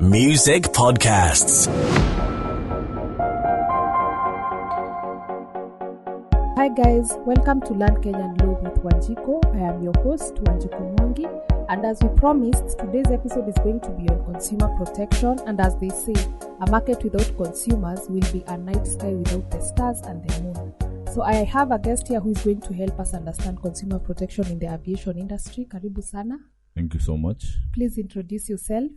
Music Podcasts. Hi guys, welcome to Learn Kenyan Law with Wanjiku. I am your host, Wanjiku Mwangi, and as we promised, today's episode is going to be on consumer protection. And as they say, a market without consumers will be a night sky without the stars and the moon. So I have a guest here who is going to help us understand consumer protection in the aviation industry. Karibu sana. Thank you so much. Please introduce yourself.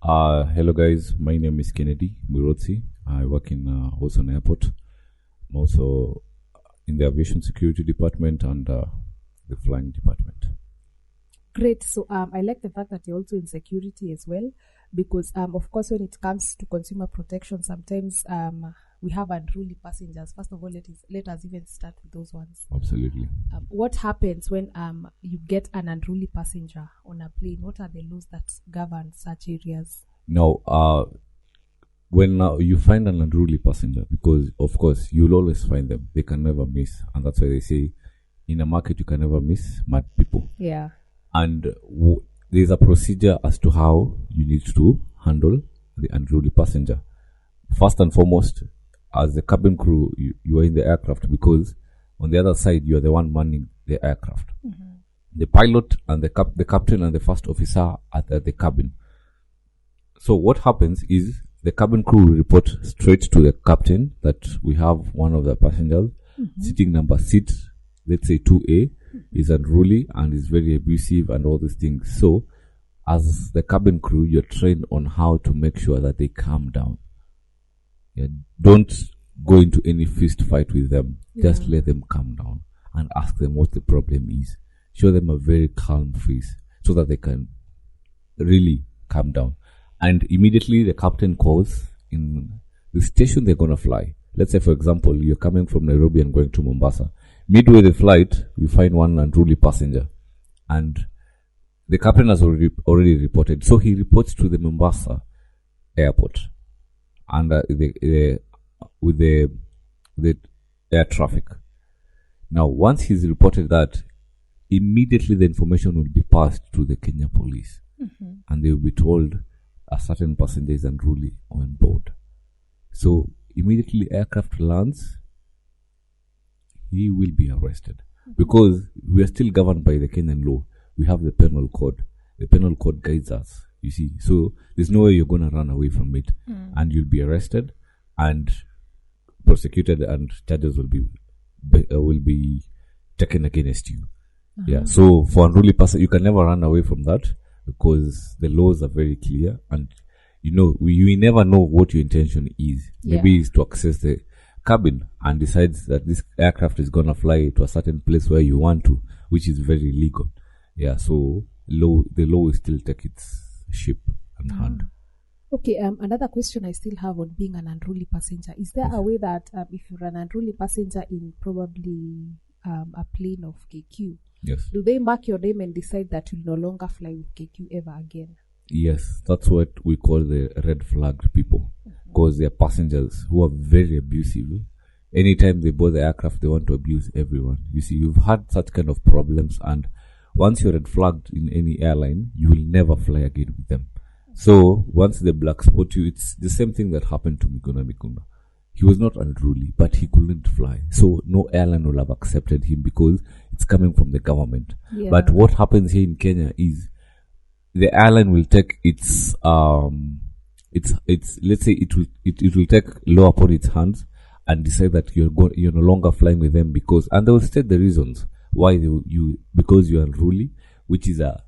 Hello guys, my name is Kennedy Mwirotsi. I work in Houston Airport. I'm also in the aviation security department and the flying department. Great. So I like the fact that you're also in security as well, because of course when it comes to consumer protection, sometimes we have unruly passengers. First of all, let us even start with those ones. Absolutely. What happens when you get an unruly passenger on a plane? What are the laws that govern such areas? Now, when you find an unruly passenger, because of course you'll always find them, they can never miss, and that's why they say in a market you can never miss mad people. Yeah. And there's a procedure as to how you need to handle the unruly passenger. First and foremost, as the cabin crew, you are in the aircraft, because on the other side you are the one manning the aircraft. Mm-hmm. The pilot and the captain and the first officer are at the cabin. So what happens is the cabin crew will report straight to the captain that we have one of the passengers sitting number seat, let's say 2A, is unruly and is very abusive and all these things. So as the cabin crew, you're trained on how to make sure that they calm down. Yeah, don't go into any fist fight with them. Yeah. Just let them calm down and ask them what the problem is. Show them a very calm face so that they can really calm down. And immediately the captain calls in the station they're going to fly. Let's say, for example, you're coming from Nairobi and going to Mombasa. Midway the flight, you find one unruly passenger. And the captain has already reported. So he reports to the Mombasa airport and with the air traffic. Now, once he's reported that, immediately the information will be passed to the Kenya police. Mm-hmm. And they will be told a certain passenger is unruly on board. So immediately aircraft lands, he will be arrested. Mm-hmm. Because we are still governed by the Kenyan law. We have the penal code. The penal code guides us, you see. So there's no way you're going to run away from it. And you'll be arrested and prosecuted, and charges will be taken against you. Yeah. So for unruly person, you can never run away from that, because the laws are very clear, and you never know what your intention is. Maybe it's to access the cabin and decides that this aircraft is gonna fly to a certain place where you want to, which is very legal. Yeah, so the law will still take its shape and hand. Okay, another question I still have on being an unruly passenger. Is there a way that if you're an unruly passenger in probably a plane of KQ, yes, do they mark your name and decide that you'll no longer fly with KQ ever again? Yes, that's what we call the red flagged people, because they're passengers who are very abusive. Anytime they board the aircraft, they want to abuse everyone. You see, you've had such kind of problems, and once you're red flagged in any airline, you will never fly again with them. So once they black spot you, it's the same thing that happened to Miguna Mikunda. He was not unruly, but he couldn't fly. So no airline will have accepted him because it's coming from the government. Yeah. But what happens here in Kenya is the airline will take its let's say it will take law upon its hands and decide that you're no longer flying with them, and they will state the reasons why because you are unruly, which is a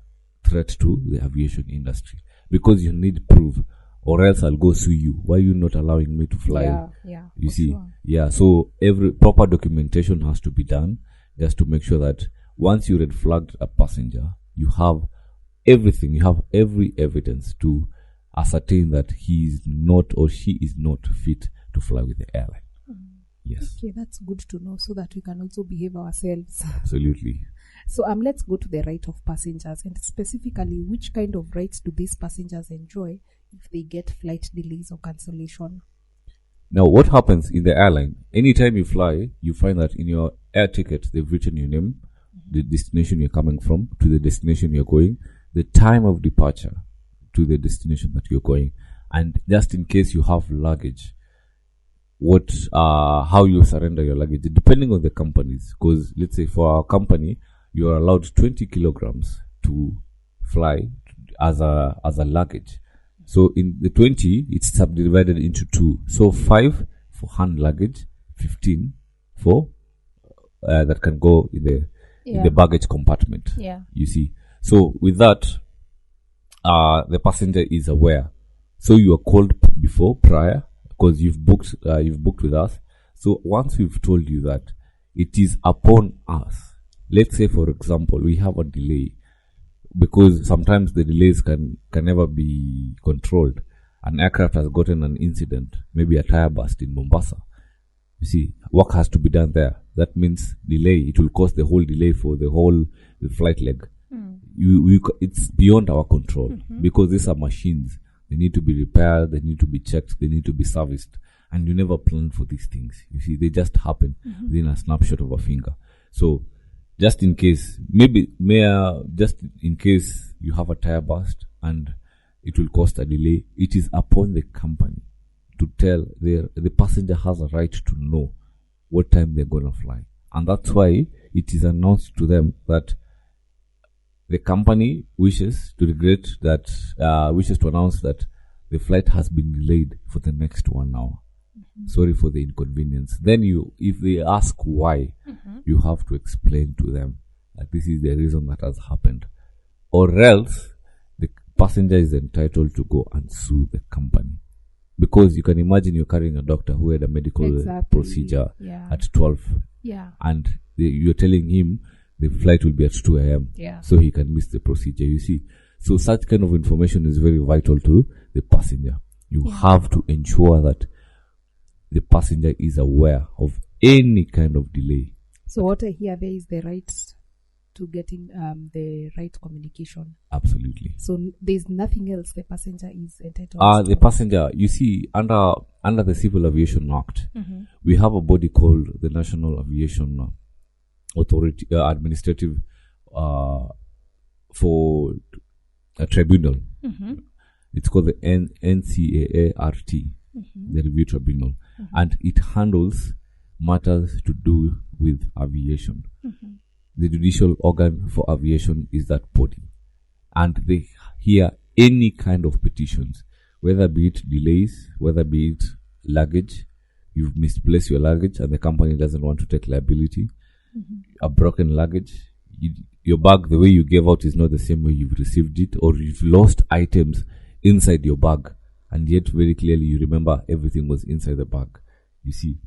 threat to the aviation industry, because you need proof, or else I'll go sue you. Why are you not allowing me to fly? Yeah. You see, sure. Yeah. So every proper documentation has to be done, just to make sure that once you red flagged a passenger, you have everything. You have every evidence to ascertain that he is not or she is not fit to fly with the airline. Yes. Okay, that's good to know, so that we can also behave ourselves. Absolutely. So let's go to the right of passengers, and specifically, which kind of rights do these passengers enjoy if they get flight delays or cancellation? Now, what happens in the airline, anytime you fly, you find that in your air ticket, they've written your name, the destination you're coming from, to the destination you're going, the time of departure to the destination that you're going, And just in case you have luggage, how you surrender your luggage, depending on the companies. Because let's say for our company, you are allowed 20 kilograms to fly as a luggage. So in the 20, it's subdivided into 2. So 5 for hand luggage, 15 for that can go in the baggage compartment. Yeah. You see. So with that, the passenger is aware. So you are called prior, because you've booked with us. So once we've told you that, it is upon us. Let's say, for example, we have a delay, because sometimes the delays can never be controlled. An aircraft has gotten an incident, maybe a tire burst in Mombasa. You see, work has to be done there. That means delay. It will cause the whole delay for the flight leg. It's beyond our control, because these are machines. They need to be repaired, they need to be checked, they need to be serviced. And you never plan for these things. You see, they just happen within a snapshot of a finger. So, just in case you have a tire burst and it will cause a delay, it is upon the company to tell the passenger has a right to know what time they're going to fly. And that's why it is announced to them that the company wishes to announce that the flight has been delayed for the next 1 hour. Sorry for the inconvenience. Then if they ask why, you have to explain to them that this is the reason that has happened. Or else, the passenger is entitled to go and sue the company. Because you can imagine you're carrying a doctor who had a medical procedure at 12. Yeah. And you're telling him the flight will be at 2 a.m. Yeah. So he can miss the procedure, you see. So such kind of information is very vital to the passenger. You have to ensure that the passenger is aware of any kind of delay. So what I hear there is the right to getting the right communication. Absolutely. So there's nothing else the passenger is entitled to. The passenger, you see, under the Civil Aviation Act, we have a body called the National Aviation Authority, administrative for a tribunal. It's called the NCAART, the Review Tribunal, and it handles matters to do with aviation. The judicial organ for aviation is that body, and they hear any kind of petitions, whether be it delays, whether be it luggage. You've misplaced your luggage and the company doesn't want to take liability. A broken luggage, your bag, the way you gave out is not the same way you've received it, or you've lost items inside your bag, and yet very clearly you remember everything was inside the bag. You see,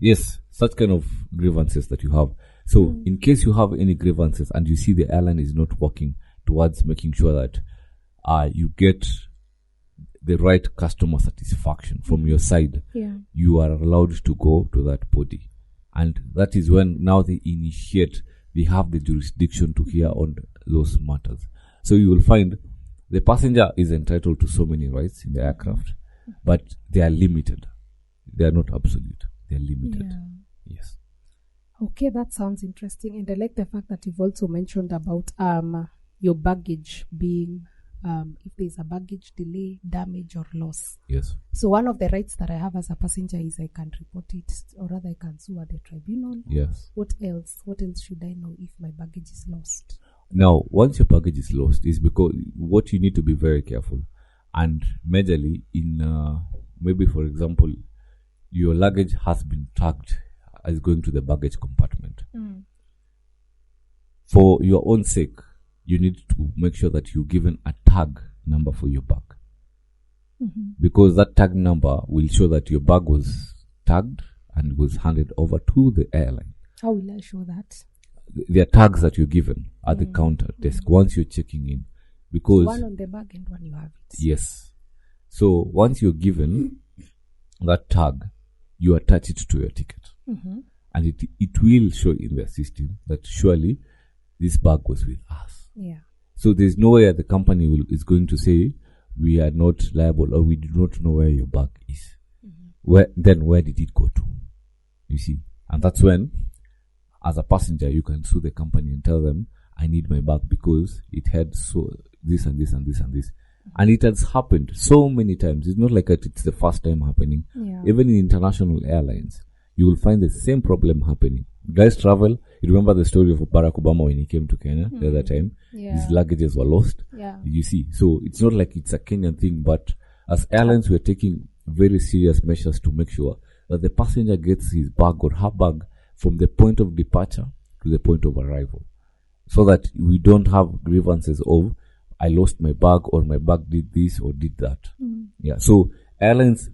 yes, such kind of grievances that you have. So in case you have any grievances and you see the airline is not working towards making sure that you get the right customer satisfaction from your side, you are allowed to go to that body. And that is when now they have the jurisdiction to hear on those matters. So you will find the passenger is entitled to so many rights in the aircraft, but they are limited. They are not absolute. They are limited. Yes. Okay, that sounds interesting. And I like the fact that you've also mentioned about your baggage being, if there's a baggage delay, damage or loss. Yes. So one of the rights that I have as a passenger is I can report it, or rather I can sue at the tribunal. Yes. What else? What else should I know if my baggage is lost? Now, once your baggage is lost, is because what you need to be very careful. And majorly in, maybe for example, your luggage has been tagged as going to the baggage compartment. For your own sake, you need to make sure that you're given a tag number for your bag. Because that tag number will show that your bag was tagged and was handed over to the airline. How will I show that? There are tags that you're given at the counter desk once you're checking in. Because one on the bag and one you have it. Yes. So once you're given that tag, you attach it to your ticket. And it will show in the system that surely this bag was with us. Yeah. So there's no way the company is going to say we are not liable or we do not know where your bag is. Where did it go to? You see, and that's when, as a passenger, you can sue the company and tell them, I need my bag because it had so this and this and this and this. And it has happened so many times. It's not like it's the first time happening. Yeah. Even in international airlines, you will find the same problem happening. Guys travel. You remember the story of Barack Obama when he came to Kenya the other time? Yeah. His luggages were lost. Yeah. You see. So it's not like it's a Kenyan thing, but as airlines, we're taking very serious measures to make sure that the passenger gets his bag or her bag from the point of departure to the point of arrival, so that we don't have grievances of, I lost my bag, or my bag did this or did that. Yeah. So airlines,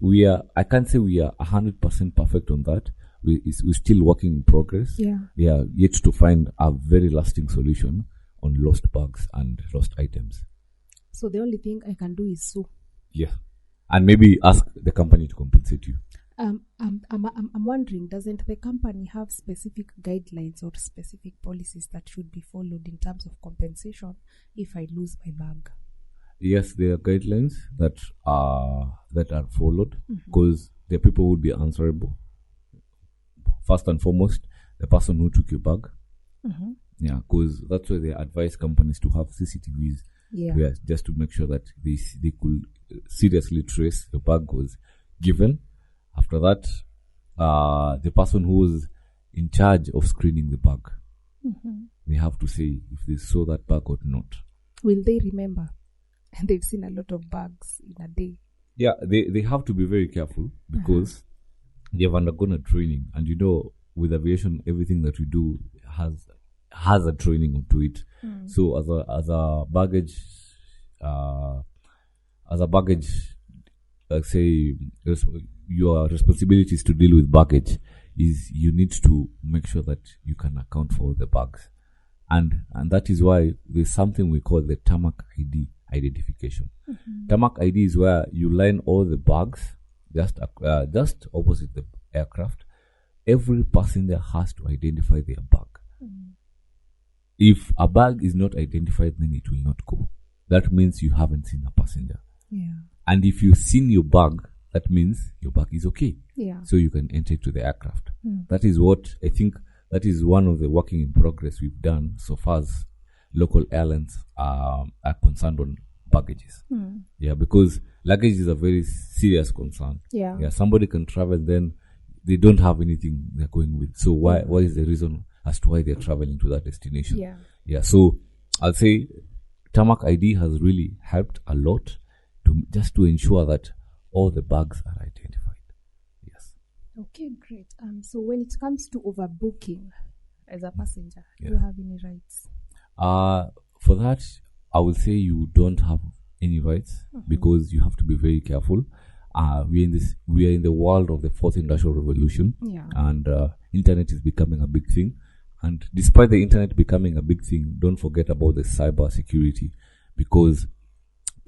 I can't say we are 100% perfect on that. We're still working in progress. Yeah. We are yet to find a very lasting solution on lost bags and lost items. So the only thing I can do is sue. Yeah. And maybe ask the company to compensate you. I'm wondering, doesn't the company have specific guidelines or specific policies that should be followed in terms of compensation if I lose my bag? Yes, there are guidelines that are followed, because the people would be answerable. First and foremost, the person who took your bag. Yeah, because that's why they advise companies to have CCTVs. Yeah. Just to make sure that they could seriously trace the bag was given. After that, the person who was in charge of screening the bag, they have to say if they saw that bag or not. Will they remember? They've seen a lot of bags in a day. Yeah, they have to be very careful, because they have undergone a training. And with aviation, everything that we do has a training onto it. So as a baggage, say, your responsibility is to deal with baggage. Is you need to make sure that you can account for the bags, and that is why there's something we call the tarmac ID identification. Tarmac ID is where you line all the bags just opposite the aircraft. Every passenger has to identify their bag. If a bag is not identified, then it will not go. That means you haven't seen a passenger. Yeah. And if you've seen your bag, that means your bag is okay. Yeah. So you can enter to the aircraft. That is what I think, that is one of the working in progress we've done so far as local airlines are concerned on baggages. Yeah, because luggage is a very serious concern. Yeah. Yeah, somebody can travel, then they don't have anything they're going with. So why is the reason as to why they're traveling to that destination? Yeah. Yeah. So I'll say tarmac ID has really helped a lot to ensure that all the bags are identified. Yes. Okay, great. So when it comes to overbooking as a passenger, do you have any rights? For that, I will say you don't have any rights, because you have to be very careful. We are in the world of the fourth industrial revolution, and internet is becoming a big thing. And despite the internet becoming a big thing, don't forget about the cyber security, because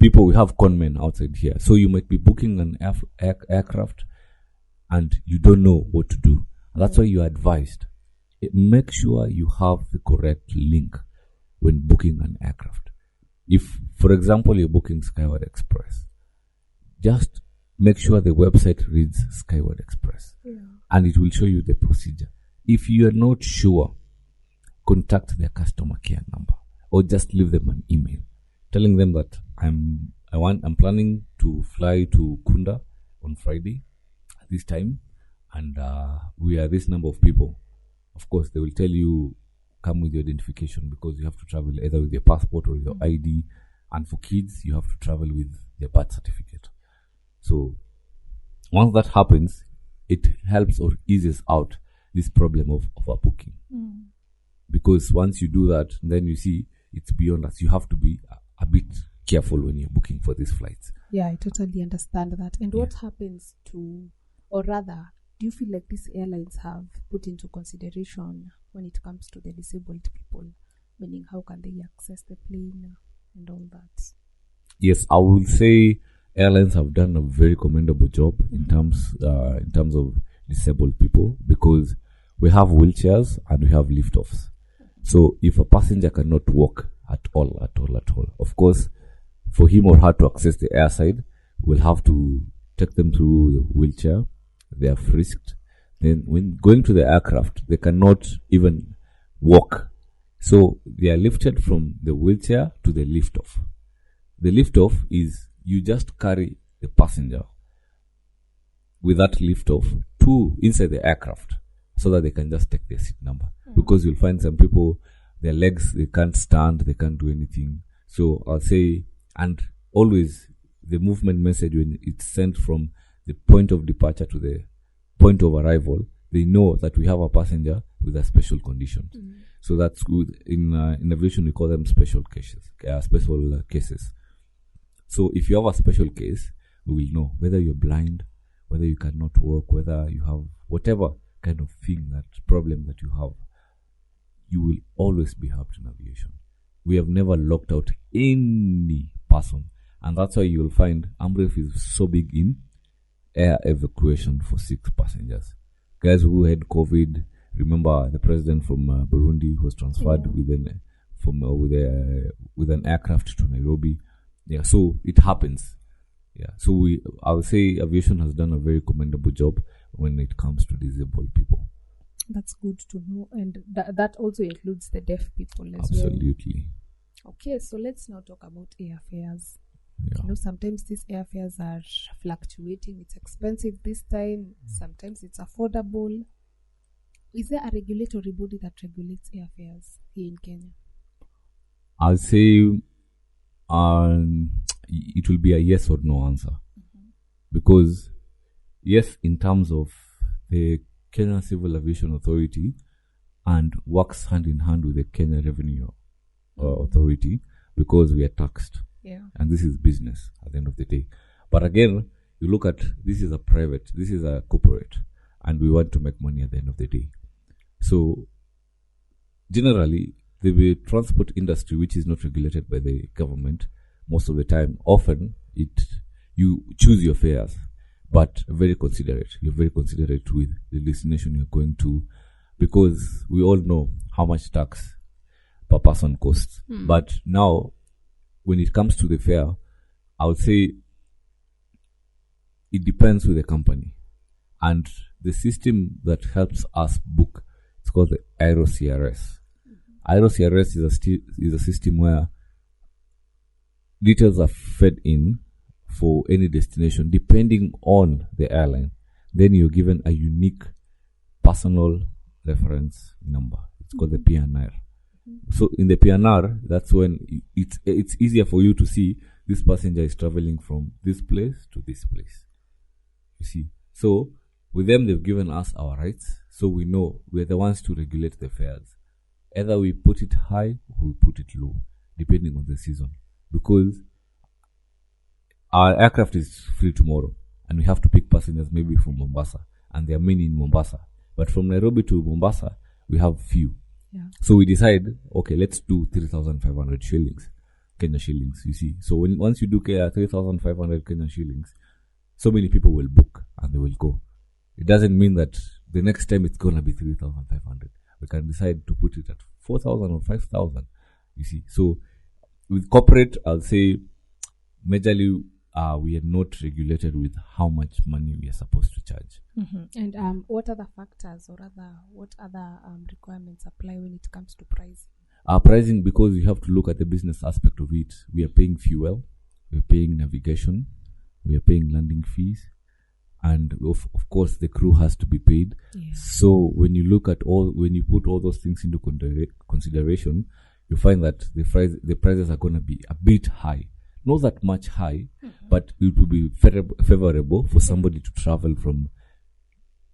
we have conmen outside here. So you might be booking an aircraft and you don't know what to do. That's why you're advised. Make sure you have the correct link when booking an aircraft. If, for example, you're booking Skyward Express, just make sure the website reads Skyward Express, and it will show you the procedure. If you are not sure, contact their customer care number, or just leave them an email telling them that I'm planning to fly to Kunda on Friday at this time, and we are this number of people. Of course, they will tell you, come with your identification, because you have to travel either with your passport or your ID, and for kids, you have to travel with their birth certificate. So once that happens, it helps or eases out this problem of overbooking. Because once you do that, then you see it's beyond us. You have to be a bit careful when you're booking for these flights. Yeah, I totally understand that. And what happens to, or rather, do you feel like these airlines have put into consideration when it comes to the disabled people? Meaning, how can they access the plane and all that? Yes, I will say airlines have done a very commendable job in terms of disabled people, because we have wheelchairs and we have liftoffs. So if a passenger cannot walk at all, of course, for him or her to access the airside, we'll have to take them through the wheelchair. They are frisked. Then when going to the aircraft, they cannot even walk. So they are lifted from the wheelchair to the liftoff. The lift-off is you just carry the passenger with that lift-off to inside the aircraft so that they can just take their seat number. Because you'll find some people, their legs, they can't stand, they can't do anything. So I'll say, and always the movement message, when it's sent from the point of departure to the point of arrival, they know that we have a passenger with a special condition. So that's good. In aviation, we call them special cases. So if you have a special case, we will know whether you're blind, whether you cannot walk, whether you have whatever kind of thing, that problem that you have, you will always be helped in aviation. We have never locked out any person. And that's why you will find AMREF is so big in air evacuation for sick passengers. Guys who had COVID, remember the president from Burundi was transferred with an aircraft to Nairobi. Yeah, so it happens. Yeah, so I would say aviation has done a very commendable job when it comes to disabled people. That's good to know, and that also includes the deaf people as Absolutely. well. Okay, so let's now talk about airfares. Yeah. You know, sometimes these airfares are fluctuating. It's expensive this time. Sometimes it's affordable. Is there a regulatory body that regulates airfares here in Kenya? I'll say it will be a yes or no answer. Because yes, in terms of the Kenya Civil Aviation Authority, and works hand in hand with the Kenya Revenue Authority, because we are taxed. Yeah. And this is business at the end of the day. But again, you look at, this is a corporate, and we want to make money at the end of the day. So generally, the transport industry, which is not regulated by the government, most of the time, often you choose your fares, but very considerate. You're very considerate with the destination you're going to, because we all know how much tax per person costs. But now, when it comes to the fare, I would say it depends with the company. And the system that helps us book, it's called the AeroCRS. AeroCRS is a system where details are fed in for any destination depending on the airline. Then you're given a unique personal reference number. It's called the PNR. So in the PNR, that's when it's easier for you to see this passenger is traveling from this place to this place. You see. So with them, they've given us our rights. So we know we're the ones to regulate the fares. Either we put it high or we put it low, depending on the season. Because our aircraft is free tomorrow, and we have to pick passengers maybe from Mombasa, and there are many in Mombasa. But from Nairobi to Mombasa, we have few. Yeah. So we decide, okay, let's do 3,500 shillings, Kenya shillings, you see. So once you do 3,500 Kenya shillings, so many people will book and they will go. It doesn't mean that the next time it's going to be 3,500. We can decide to put it at 4,000 or 5,000, you see. So with corporate, I'll say majorly we are not regulated with how much money we are supposed to charge. And what other factors or what other requirements apply when it comes to pricing? Pricing, because you have to look at the business aspect of it. We are paying fuel, we are paying navigation, we are paying landing fees, and of course the crew has to be paid. Yeah. So when you look at when you put all those things into consideration, you find that the prices are going to be a bit high. Not that much high, but it will be favorable for somebody to travel from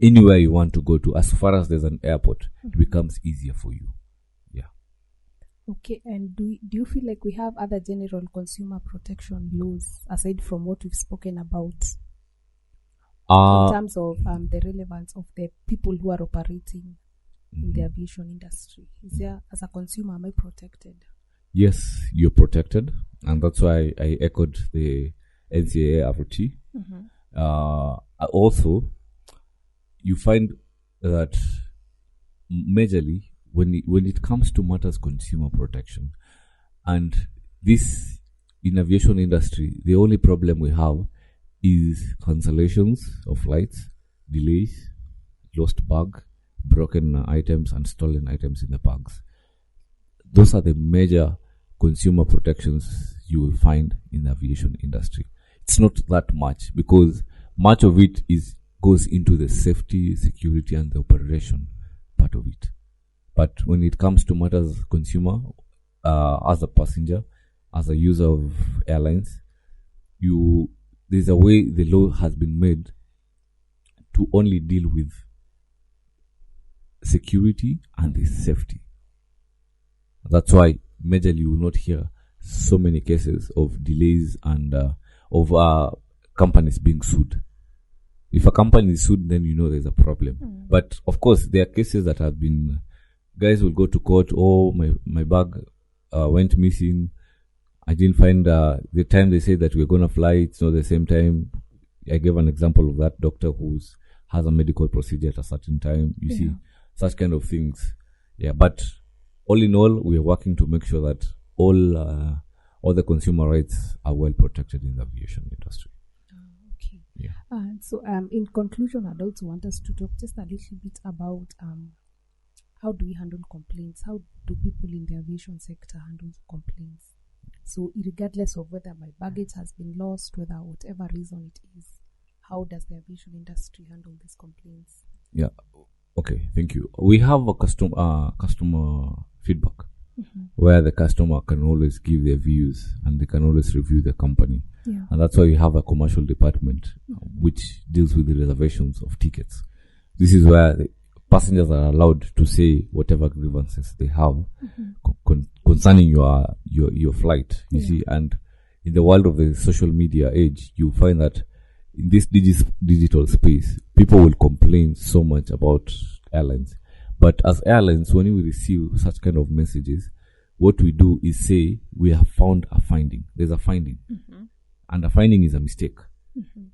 anywhere you want to go to. As far as there's an airport, it becomes easier for you. Yeah. Okay, and do you feel like we have other general consumer protection laws aside from what we've spoken about in terms of the relevance of the people who are operating in the aviation industry? Is there, as a consumer, am I protected? Yes, you're protected, and that's why I echoed the NCAA ROT. Also, you find that majorly when it comes to matters consumer protection, and this in aviation industry, the only problem we have is cancellations of flights, delays, lost bag, broken items, and stolen items in the bags. Those are the major consumer protections you will find in the aviation industry. It's not that much because much of it goes into the safety, security, and the operation part of it. But when it comes to matters consumer, as a passenger, as a user of airlines, there's a way the law has been made to only deal with security and the safety. That's why majorly you will not hear so many cases of delays and of companies being sued. If a company is sued, then you know there's a problem. But of course, there are cases that have been, guys will go to court, oh, my bag went missing. I didn't find the time they say that we're going to fly, it's not the same time. I gave an example of that doctor who has a medical procedure at a certain time. You see, such kind of things. Yeah, but all in all, we are working to make sure that all the consumer rights are well protected in the aviation industry. Okay. Yeah. So in conclusion, I'd also want us to talk just a little bit about how do we handle complaints? How do people in the aviation sector handle complaints? So regardless of whether my baggage has been lost, whatever reason it is, how does the aviation industry handle these complaints? Yeah. Okay. Thank you. We have a customer feedback where the customer can always give their views and they can always review the company. Yeah. And that's why we have a commercial department which deals with the reservations of tickets. This is where the passengers are allowed to say whatever grievances they have concerning your flight. You see, and in the world of the social media age, you find that in this digital space, people will complain so much about airlines. But as airlines, when we receive such kind of messages, what we do is say, we have found a finding. There's a finding. And a finding is a mistake.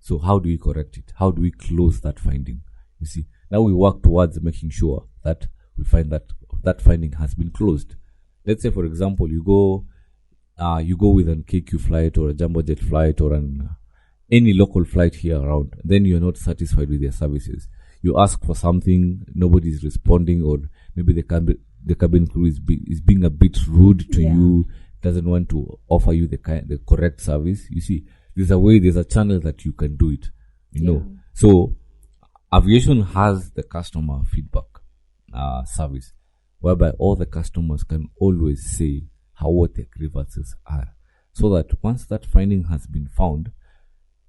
So how do we correct it? How do we close that finding? You see, now we work towards making sure that we find that finding has been closed. Let's say, for example, you go with an KQ flight or a jumbo jet flight or any local flight here around. Then you're not satisfied with their services. You ask for something, nobody is responding, or maybe the cabin crew is being a bit rude to you, doesn't want to offer you the correct service. You see, there's a channel that you can do it, you know. So aviation has the customer feedback service, whereby all the customers can always say what their grievances are, so that once that finding has been found,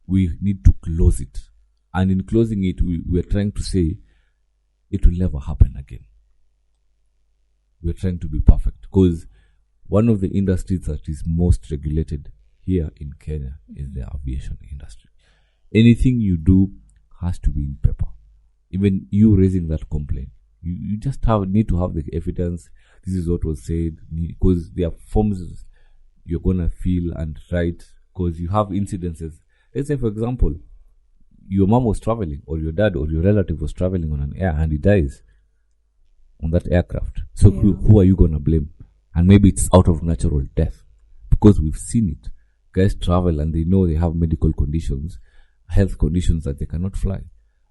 we need to close it. And in closing it, we are trying to say it will never happen again. We're trying to be perfect, because one of the industries that is most regulated here in Kenya is the aviation industry. Anything you do has to be in paper. Even you raising that complaint, you just need to have the evidence. This is what was said, because there are forms you're gonna fill and write, because you have incidences. Let's say, for example, your mom was traveling, or your dad or your relative was traveling on an air and he dies on that aircraft. So who are you gonna blame? And maybe it's out of natural death, because we've seen it. Guys travel and they know they have medical conditions, health conditions that they cannot fly.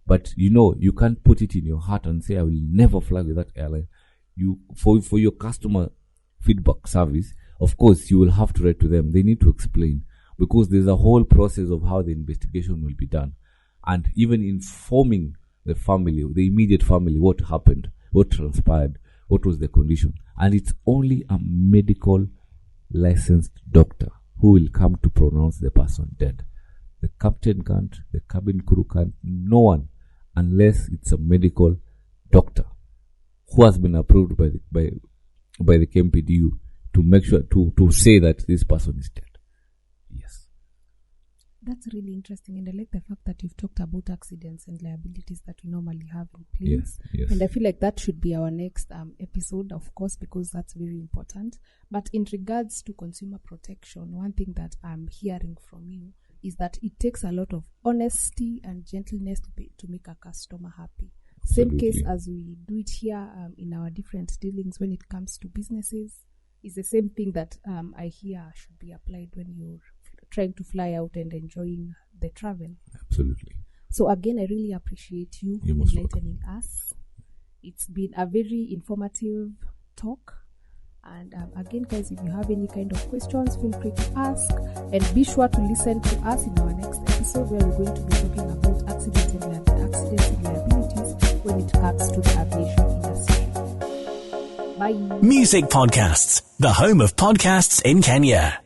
But you can't put it in your heart and say, I will never fly with that airline. For your customer feedback service, of course, you will have to write to them. They need to explain, because there's a whole process of how the investigation will be done. And even informing the family, the immediate family, what happened, what transpired, what was the condition. And it's only a medical licensed doctor who will come to pronounce the person dead. The captain can't, the cabin crew can't, no one, unless it's a medical doctor who has been approved by the KMPDU to make sure to say that this person is dead. Yes. That's really interesting, and I like the fact that you've talked about accidents and liabilities that we normally have in planes. Yes. And I feel like that should be our next episode, of course, because that's very important. But in regards to consumer protection, one thing that I'm hearing from you is that it takes a lot of honesty and gentleness to make a customer happy. Absolutely. Same case as we do it here in our different dealings when it comes to businesses. It's the same thing that I hear should be applied when you're trying to fly out and enjoying the travel. Absolutely. So again, I really appreciate you enlightening us. It's been a very informative talk, And again, guys, if you have any kind of questions, feel free to ask, and be sure to listen to us in our next episode, where we're going to be talking about accidents and liabilities when it comes to the aviation industry. Bye. Music Podcasts, the home of podcasts in Kenya.